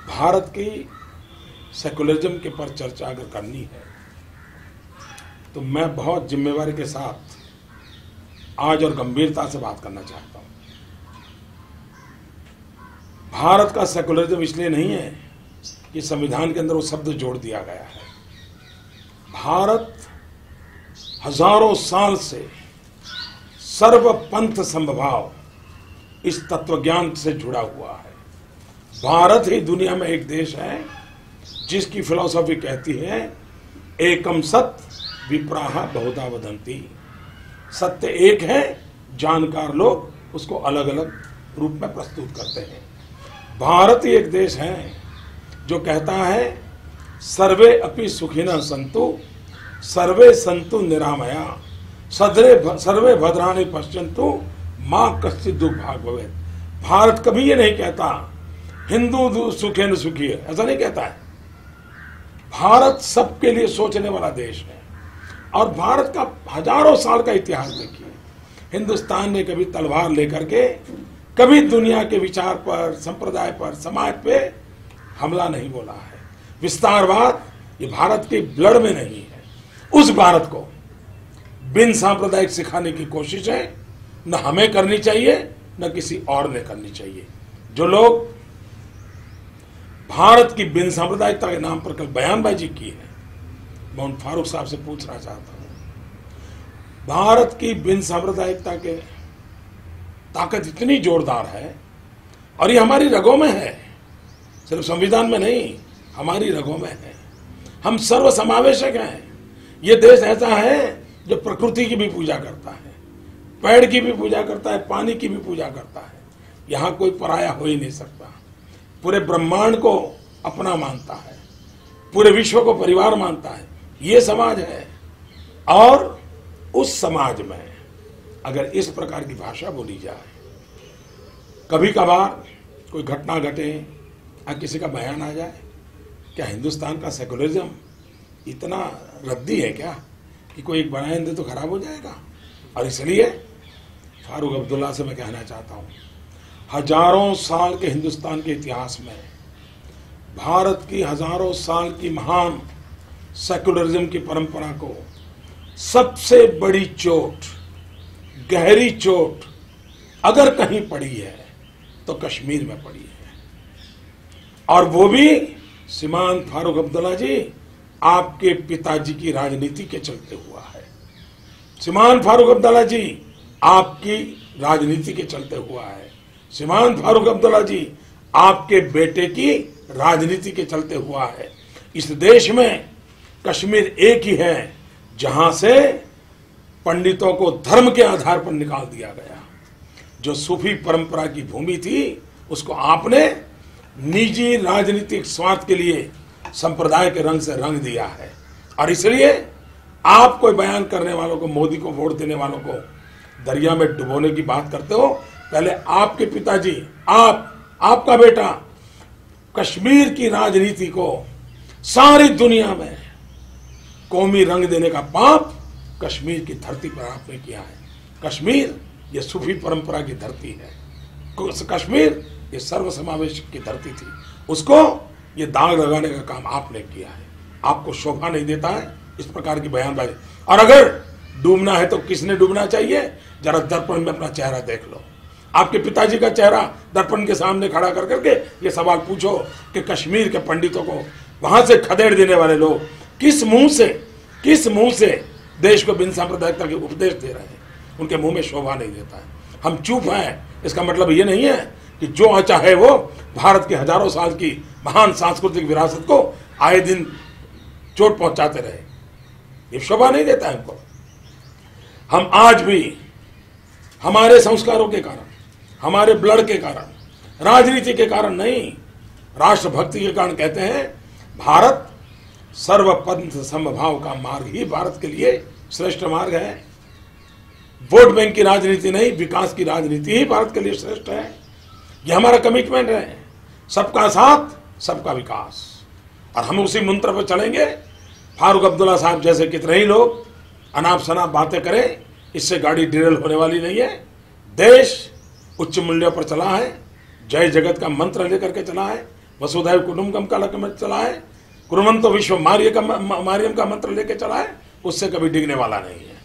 भारत की सेकुलरिज्म के पर चर्चा अगर करनी है तो मैं बहुत जिम्मेवारी के साथ आज और गंभीरता से बात करना चाहता हूं। भारत का सेकुलरिज्म इसलिए नहीं है कि संविधान के अंदर वो शब्द जोड़ दिया गया है। भारत हजारों साल से सर्वपंथ समभाव इस तत्वज्ञान से जुड़ा हुआ है। भारत ही दुनिया में एक देश है जिसकी फिलॉसफी कहती है एकम सत्य विप्राहा बहुधा वदंती। सत्य एक है, जानकार लोग उसको अलग अलग रूप में प्रस्तुत करते हैं। भारत ही एक देश है जो कहता है सर्वे अपि सुखिनः सन्तु सर्वे सन्तु निरामया सर्वे भद्राणि पश्यन्तु मां कश्चित् दुर्भाग् भवेत्। भारत कभी ये नहीं कहता हिंदू सुखेन सुखी है, ऐसा नहीं कहता है। भारत सबके लिए सोचने वाला देश है और भारत का हजारों साल का इतिहास देखिए। हिंदुस्तान ने कभी तलवार लेकर के कभी दुनिया के विचार पर, संप्रदाय पर, समाज पे हमला नहीं बोला है। विस्तारवाद ये भारत के ब्लड में नहीं है। उस भारत को बिन सांप्रदायिक सिखाने की कोशिश है न हमें करनी चाहिए न किसी और ने करनी चाहिए। जो लोग भारत की बिन सांप्रदायिकता के नाम पर कल बयानबाजी की है, मैं उन फारूक साहब से पूछना चाहता हूं, भारत की बिन सांप्रदायिकता के ताकत इतनी जोरदार है और ये हमारी रगों में है, सिर्फ संविधान में नहीं, हमारी रगों में है। हम सर्वसमावेशक हैं। ये देश ऐसा है जो प्रकृति की भी पूजा करता है, पेड़ की भी पूजा करता है, पानी की भी पूजा करता है। यहां कोई पराया हो ही नहीं सकता। पूरे ब्रह्मांड को अपना मानता है, पूरे विश्व को परिवार मानता है। ये समाज है और उस समाज में अगर इस प्रकार की भाषा बोली जाए, कभी कभार कोई घटना घटे या किसी का बयान आ जाए, क्या हिंदुस्तान का सेकुलरिज्म इतना रद्दी है क्या कि कोई एक बयान दे तो खराब हो जाएगा? और इसलिए फारूक अब्दुल्ला से मैं कहना चाहता हूं, हजारों साल के हिंदुस्तान के इतिहास में भारत की हजारों साल की महान सेकुलरिज्म की परंपरा को सबसे बड़ी चोट, गहरी चोट अगर कहीं पड़ी है तो कश्मीर में पड़ी है। और वो भी श्रीमान फारूक अब्दुल्ला जी आपके पिताजी की राजनीति के चलते हुआ है। श्रीमान फारूक अब्दुल्ला जी आपकी राजनीति के चलते हुआ है। श्रीमान फारूक अब्दुल्ला जी आपके बेटे की राजनीति के चलते हुआ है। इस देश में कश्मीर एक ही है जहां से पंडितों को धर्म के आधार पर निकाल दिया गया। जो सूफी परंपरा की भूमि थी उसको आपने निजी राजनीतिक स्वार्थ के लिए संप्रदाय के रंग से रंग दिया है। और इसलिए आप कोई बयान करने वालों को, मोदी को वोट देने वालों को दरिया में डुबोने की बात करते हो, पहले आपके पिताजी, आपका बेटा कश्मीर की राजनीति को सारी दुनिया में कौमी रंग देने का पाप कश्मीर की धरती पर आपने किया है। कश्मीर ये सूफी परंपरा की धरती है। कश्मीर ये सर्वसमावेश की धरती थी, उसको ये दाग लगाने का काम आपने किया है। आपको शोभा नहीं देता है इस प्रकार की बयानबाजी। और अगर डूबना है तो किसने डूबना चाहिए? जरा दर्पण में अपना चेहरा देख लो। आपके पिताजी का चेहरा दर्पण के सामने खड़ा कर करके ये सवाल पूछो कि कश्मीर के पंडितों को वहां से खदेड़ देने वाले लोग किस मुंह से देश को बिन सांप्रदायिकता के उपदेश दे रहे हैं? उनके मुंह में शोभा नहीं देता है। हम चुप हैं, इसका मतलब ये नहीं है कि जो चाहे वो भारत की हजारों साल की महान सांस्कृतिक विरासत को आए दिन चोट पहुंचाते रहे। ये शोभा नहीं देता है हमको। हम आज भी हमारे संस्कारों के कारण, हमारे ब्लड के कारण, राजनीति के कारण नहीं, राष्ट्रभक्ति के कारण कहते हैं भारत सर्वपंथ समभाव का मार्ग ही भारत के लिए श्रेष्ठ मार्ग है। वोट बैंक की राजनीति नहीं, विकास की राजनीति ही भारत के लिए श्रेष्ठ है। ये हमारा कमिटमेंट है, सबका साथ सबका विकास। और हम उसी मंत्र पर चलेंगे। फारूक अब्दुल्ला साहब जैसे कितने ही लोग अनाप शनाप बातें करें, इससे गाड़ी डिरेल होने वाली नहीं है। देश उच्च मूल्यों पर चला है, जय जगत का मंत्र लेकर के चला है, वसुधैव कुटुंबकम का चलाए, कुर्वन्तो विश्व मारियम का मंत्र लेके चलाए, उससे कभी डिगने वाला नहीं है।